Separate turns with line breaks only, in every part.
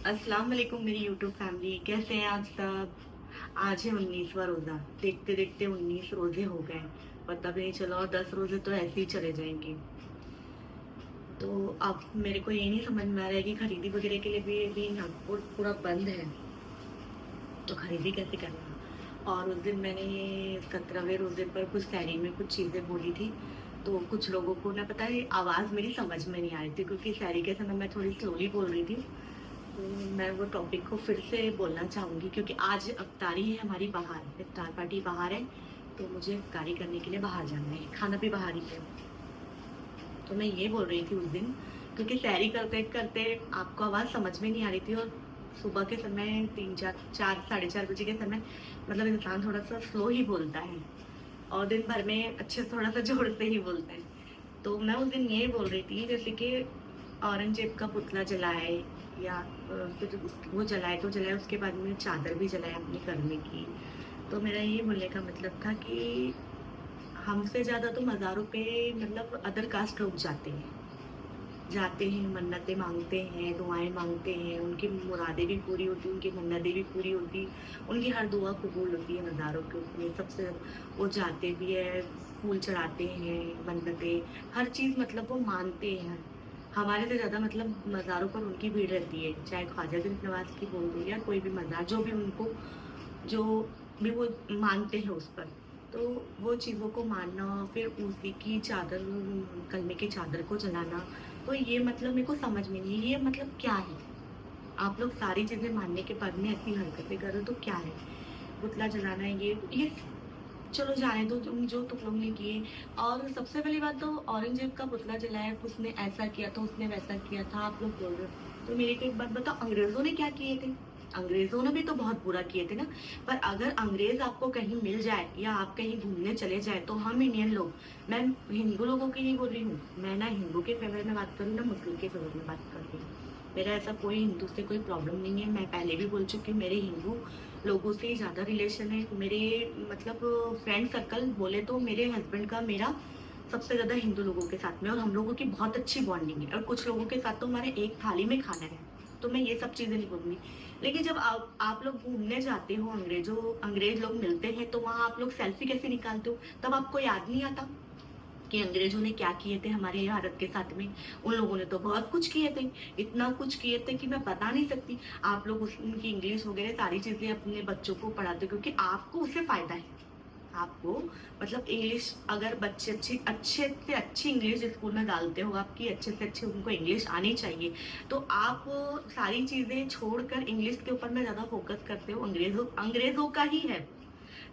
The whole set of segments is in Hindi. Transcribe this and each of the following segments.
अस्सलाम वालेकुम मेरी यूट्यूब फैमिली, कैसे हैं आप सब। आज है 19वां रोज़ा। देखते देखते 19 रोज़े हो गए, पता भी नहीं चला और 10 रोज़े तो ऐसे ही चले जाएंगे। तो अब मेरे को ये नहीं समझ में आ रहा है कि खरीदी वगैरह के लिए भी अभी नागपुर पूरा बंद है, तो खरीदी कैसे करना। और उस दिन मैंने 17वें रोज़े पर कुछ सहरी में कुछ चीज़ें बोली थी, तो कुछ लोगों को ना पता है आवाज़ मेरी समझ में नहीं आ रही थी, क्योंकि सहरी के समय मैं थोड़ी स्लोली बोल रही थी। तो मैं वो टॉपिक को फिर से बोलना चाहूँगी, क्योंकि आज अफ्तारी है हमारी बाहर, इफ्तार पार्टी बाहर है, तो मुझे इफ्तारी करने के लिए बाहर जाना है, खाना भी बाहर ही है। तो मैं ये बोल रही थी उस दिन, क्योंकि सैरी करते करते आपको आवाज़ समझ में नहीं आ रही थी, और सुबह के समय 3 4 साढ़े 4 बजे के समय मतलब इंसान थोड़ा सा स्लो ही बोलता है, और दिन भर में अच्छे से थोड़ा सा जोर से ही बोलता है। तो मैं उस दिन ये बोल रही थी जैसे कि औरंगजेब का पुतला जलाए, या फिर वो जलाए तो जलाए, उसके बाद में चादर भी जलाए अपने करने की। तो मेरा ये बोलने का मतलब था कि हमसे ज़्यादा तो मज़ारों पे मतलब अदर कास्ट लोग जाते हैं, मन्नतें मांगते हैं, दुआएं मांगते हैं, उनकी मुरादें भी पूरी होती, उनकी मन्नतें भी पूरी होती, उनकी हर दुआ कबूल होती है नज़ारों के ऊपर सबसे। वो जाते भी है, फूल चढ़ाते हैं, मन्नतें हर चीज़ मतलब वो मानते हैं। हमारे से ज़्यादा मतलब मज़ारों पर उनकी भीड़ रहती है, चाहे ख्वाजा गरीब नवाज की बोल दो या कोई भी मज़ार, जो भी उनको जो भी वो मानते हैं उस पर। तो वो चीज़ों को मानना, फिर उसी की चादर, कलमे की चादर को जलाना, तो ये मतलब मेरे को समझ में नहीं है, ये मतलब क्या है। आप लोग सारी चीज़ें मानने के बाद में ऐसी हरकतें करो तो क्या है। पुतला जलाना है, ये चलो जाने दो, जो तुम लोग ने किए। और सबसे पहली बात तो औरंगजेब का पुतला जलाया, उसने ऐसा किया था, उसने वैसा किया था, आप लोग बोल रहे हो। तो मेरे को एक बात बताओ, अंग्रेजों ने क्या किए थे। अंग्रेजों ने भी तो बहुत बुरा किए थे ना। पर अगर अंग्रेज आपको कहीं मिल जाए या आप कहीं घूमने चले जाए, तो हम इंडियन लोग, मैं हिंदू लोगों की नहीं बोल रही हूँ, मैं ना हिंदू के फेवर में बात कर रही हूँ ना मुस्लिम के फेवर में बात कर रही हूँ। मेरा ऐसा कोई हिंदू से कोई प्रॉब्लम नहीं है, मैं पहले भी बोल चुकी हूँ, मेरे हिंदू लोगों से ज़्यादा रिलेशन है। मेरे मतलब फ्रेंड सर्कल बोले तो मेरे हस्बैंड का मेरा सबसे ज़्यादा हिंदू लोगों के साथ में, और हम लोगों की बहुत अच्छी बॉन्डिंग है, और कुछ लोगों के साथ तो हमारे एक थाली में खाना है। तो मैं ये सब चीज़ें नहीं बोलूँगी। लेकिन जब आप लोग घूमने जाते हो, अंग्रेज लोग मिलते हैं, तो वहाँ आप लोग सेल्फी कैसे निकालते हो, तब आपको याद नहीं आता कि अंग्रेजों ने क्या किए थे हमारे भारत के साथ में। उन लोगों ने तो बहुत कुछ किए थे, इतना कुछ किए थे कि मैं बता नहीं सकती। आप लोग उनकी इंग्लिश वगैरह सारी चीजें अपने बच्चों को पढ़ाते हो, क्योंकि आपको उससे फायदा है। आपको मतलब इंग्लिश, अगर बच्चे अच्छे अच्छे से अच्छी इंग्लिश स्कूल में डालते हो, आपकी अच्छे से अच्छी उनको इंग्लिश आनी चाहिए, तो आप सारी चीजें छोड़कर इंग्लिश के ऊपर में ज्यादा फोकस करते हो। अंग्रेजों अंग्रेजों का ही है,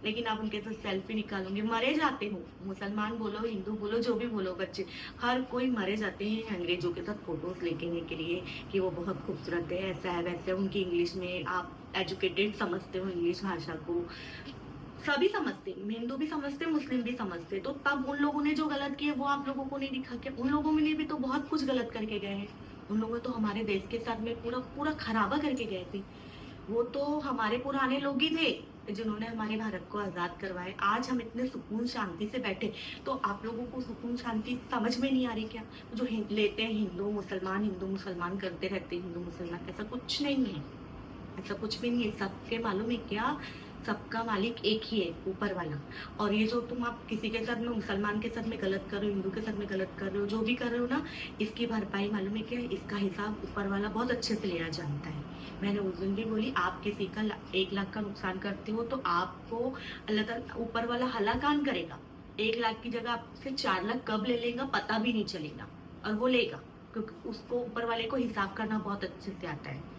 लेकिन आप उनके साथ सेल्फी निकालोगे, मरे जाते हो। मुसलमान बोलो, हिंदू बोलो, जो भी बोलो, बच्चे हर कोई मरे जाते हैं अंग्रेजों के साथ फोटोज लेने के लिए, कि वो बहुत खूबसूरत है, ऐसा है वैसे है। उनकी इंग्लिश में आप एजुकेटेड समझते हो इंग्लिश भाषा को, सभी समझते हैं, हिंदू भी समझते, मुस्लिम भी समझते। तो तब उन लोगों ने जो गलत किया वो आप लोगों को नहीं दिखा के, उन लोगों ने भी तो बहुत कुछ गलत करके गए हैं। उन लोगों ने तो हमारे देश के साथ में पूरा पूरा खराबा करके गए थे। वो तो हमारे पुराने लोग ही थे जिन्होंने हमारे भारत को आजाद करवाए। आज हम इतने सुकून शांति से बैठे, तो आप लोगों को सुकून शांति समझ में नहीं आ रही क्या। जो लेते हैं हिंदू मुसलमान करते रहते हैं, हिंदू मुसलमान, ऐसा कुछ नहीं है, ऐसा कुछ भी नहीं है। सबके मालूम है क्या, सबका मालिक एक ही है, ऊपर वाला। और ये जो तुम आप किसी के साथ में, मुसलमान के साथ में गलत कर रहे हो, हिंदू के साथ में गलत कर रहे हो, जो भी कर रहे हो ना, इसकी भरपाई मालूम है क्या, इसका हिसाब ऊपर वाला बहुत अच्छे से लेना जानता है। मैंने उस दिन भी बोली, आप किसी का 1 लाख का नुकसान करते हो, तो आपको अल्लाह ताला ऊपर वाला हलाकान करेगा। 1 लाख की जगह आपसे 4 लाख कब ले लेगा पता भी नहीं चलेगा, और वो लेगा, क्योंकि उसको ऊपर वाले को हिसाब करना बहुत अच्छे से आता है।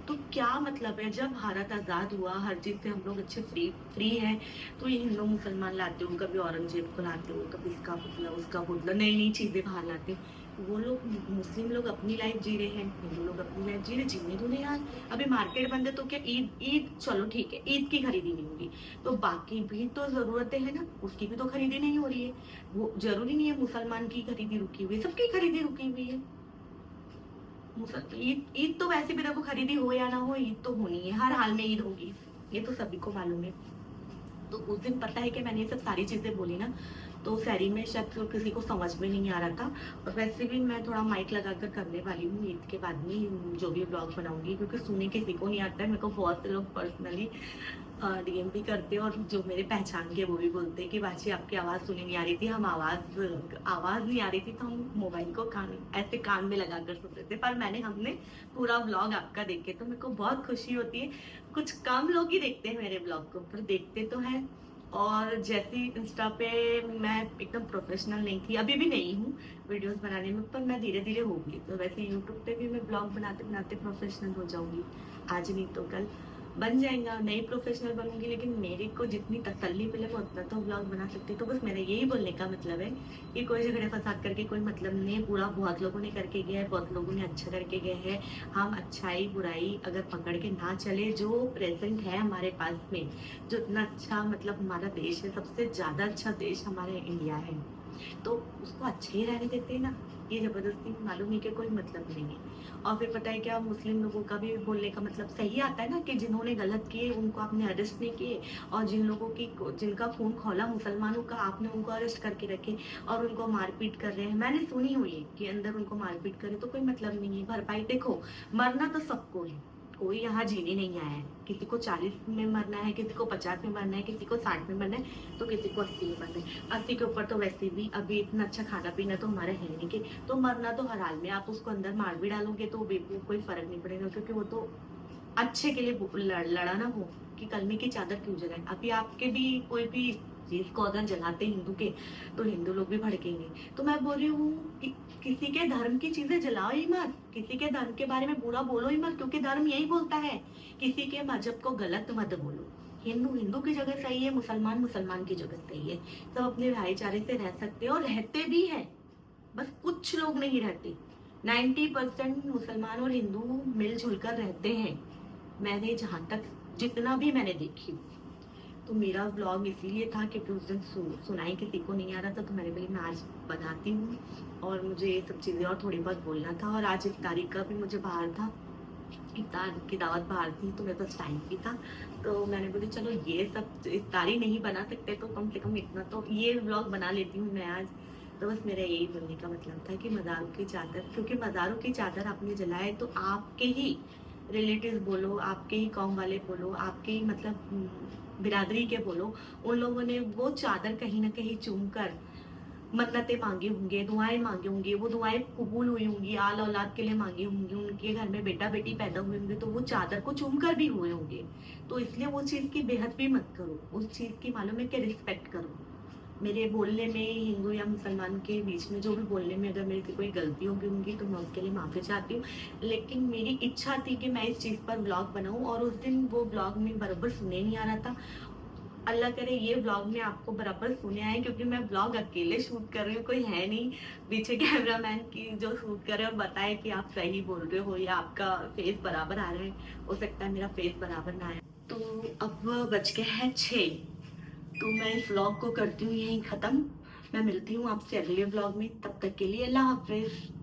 तो क्या मतलब है, जब भारत आजाद हुआ, हर चीज से हम लोग अच्छे फ्री फ्री हैं, तो ये हिंदू मुसलमान लाते हो, कभी औरंगजेब को लाते हो, कभी इसका पुतला उसका पुतला, नई नई चीजें बाहर लाते हो। वो लोग, मुस्लिम लोग अपनी लाइफ जी रहे हैं, हिंदू लोग अपनी लाइफ जी रहे, जीने दो ना यार। अभी मार्केट बंद है तो क्या, ईद ईद चलो ठीक है, ईद की खरीदी नहीं होगी, तो बाकी भी तो जरूरतें हैं ना, उसकी भी तो खरीदी नहीं हो रही है। वो जरूरी नहीं है मुसलमान की खरीदी रुकी हुई है, सबकी खरीदी रुकी हुई है। ईद ईद तो वैसे भी देखो, खरीदी हो या ना हो, ईद तो होनी है, हर हाल में ईद होगी, ये तो सभी को मालूम है। तो उस दिन पता है कि मैंने ये सब सारी चीजें बोली ना, तो सैरी में शायद तो किसी को समझ में नहीं आ रहा था। और वैसे भी मैं थोड़ा माइक लगाकर करने वाली हूँ ईद के बाद में जो भी ब्लॉग बनाऊंगी, क्योंकि सुनने किसी को नहीं आता है। मेरे को बहुत से लोग पर्सनली डीएम भी करते हैं, और जो मेरे पहचान के वो भी बोलते हैं कि बाजी आपकी आवाज़ सुनी नहीं आ रही थी, हम आवाज़ नहीं आ रही थी तो हम मोबाइल को कान में लगा कर सुनते थे। पर हमने पूरा व्लॉग आपका देखे तो मेरे को बहुत खुशी होती है। कुछ कम लोग ही देखते हैं मेरे ब्लॉग को, पर देखते तो हैं। और जैसे इंस्टा पे मैं एकदम प्रोफेशनल नहीं थी, अभी भी नहीं हूँ वीडियोस बनाने में, पर मैं धीरे धीरे होगी। तो वैसे यूट्यूब पे भी मैं ब्लॉग बनाते बनाते प्रोफेशनल हो जाऊंगी, आज नहीं तो कल बन जाएगा। नई प्रोफेशनल बनूंगी, लेकिन मेरे को जितनी तसल्ली मिले मैं उतना तो व्लॉग बना सकती हूँ। तो बस मेरा यही बोलने का मतलब है कि कोई झगड़े फसाद करके कोई मतलब नहीं है। पूरा बहुत लोगों ने करके गया है, बहुत लोगों ने अच्छा करके गए हैं। हम अच्छाई बुराई अगर पकड़ के ना चले, जो प्रेजेंट है हमारे पास में, जो इतना अच्छा मतलब हमारा देश है, सबसे ज़्यादा अच्छा देश हमारा इंडिया है, तो उसको अच्छे ही रहने देते हैं ना। ये जबरदस्ती मालूम है कि कोई मतलब नहीं है। और फिर पता है क्या, मुस्लिम लोगों का भी बोलने का मतलब सही आता है ना, कि जिन्होंने गलत किए उनको आपने अरेस्ट नहीं किए, और जिनका खून खौला मुसलमानों का, आपने उनको अरेस्ट करके रखे और उनको मारपीट कर रहे हैं। मैंने सुनी हुई है कि अंदर उनको मारपीट करे, तो कोई मतलब नहीं है। भरपाई देखो, मरना तो सबको है, कोई यहाँ जीने नहीं आया है। किसी को 40 में मरना है, किसी को 50 में मरना है, किसी को 60 में मरना है, तो किसी को 80 में मरना है। 80 के ऊपर तो वैसे भी अभी इतना अच्छा खाना पीना तो हमारा है नहीं, कि तो मरना तो हर हाल में। आप उसको अंदर मार भी डालोगे तो बेवकूफ कोई फर्क नहीं पड़ेगा, क्योंकि वो तो अच्छे के लिए लड़ा ना हो, कि कलमे की चादर क्यों जलाए। अभी आपके भी कोई भी चीज को अगर जलाते हिंदू के, तो हिंदू लोग भी भड़केंगे। तो मैं बोल रही हूँ कि किसी के धर्म की चीजें जलाओ ही मत, किसी के धर्म के बारे में बुरा बोलो ही मत, क्योंकि धर्म यही बोलता है किसी के मजहब को गलत मत बोलो। हिंदू हिंदू की जगह सही है, मुसलमान मुसलमान की जगह सही है। सब अपने भाईचारे से रह सकते हैं, और रहते भी हैं। बस कुछ लोग नहीं रहते, 90% मुसलमान और हिंदू मिलजुल कर रहते हैं। मैंने जहाँ तक जितना भी मैंने देखी। तो मेरा व्लॉग इसीलिए था क्योंकि उस दिन सुनाई किसी को नहीं आ रहा था, तो मैंने बोली मैं आज बनाती हूँ, और मुझे ये सब चीज़ें और थोड़ी बहुत बोलना था। और आज इफ्तारी का भी मुझे बाहर था, इफ्तार की दावत बाहर थी, तो मेरे पास टाइम भी था। तो मैंने बोली चलो ये सब इफ्तारी नहीं बना सकते तो कम से कम इतना तो ये व्लॉग बना लेती हूँ मैं आज। तो बस मेरा यही बोलने का मतलब था कि मज़ारों की चादर, क्योंकि मज़ारों की चादर आपने जलाए तो आपके ही रिलेटिव्स बोलो, आपके ही कौम वाले बोलो, आपके ही मतलब बिरादरी के बोलो, उन लोगों ने वो चादर कहीं ना कहीं चूम कर मन्नतें मांगी होंगे, दुआएं मांगी होंगी, वो दुआएं कबूल हुई होंगी, आल औलाद के लिए मांगी होंगी, उनके घर में बेटा बेटी पैदा हुए होंगे, तो वो चादर को चूम कर भी हुए होंगे। तो इसलिए वो चीज़ की बेहद भी मत करो, उस चीज़ की मालूम है कि रिस्पेक्ट करो। मेरे बोलने में, हिंदू या मुसलमान के बीच में जो भी बोलने में अगर मेरी कोई गलती होगी तो मैं उसके लिए माफ़ी चाहती हूँ। लेकिन मेरी इच्छा थी कि मैं इस चीज़ पर ब्लॉग बनाऊँ, और उस दिन वो ब्लॉग में बराबर सुने नहीं आ रहा था। अल्लाह करे ये व्लॉग में आपको बराबर सुने आए, क्योंकि मैं व्लॉग अकेले शूट कर रही हूँ, कोई है नहीं पीछे कैमरामैन की जो शूट करे और बताए कि आप सही बोल रहे हो या आपका फेस बराबर आ रहा है। हो सकता है मेरा फेस बराबर ना आए। तो अब बज गए हैं 6, तो मैं इस व्लॉग को करती हूँ यहीं ख़त्म। मैं मिलती हूँ आपसे अगले व्लॉग में, तब तक के लिए अल्लाह हाफिज़।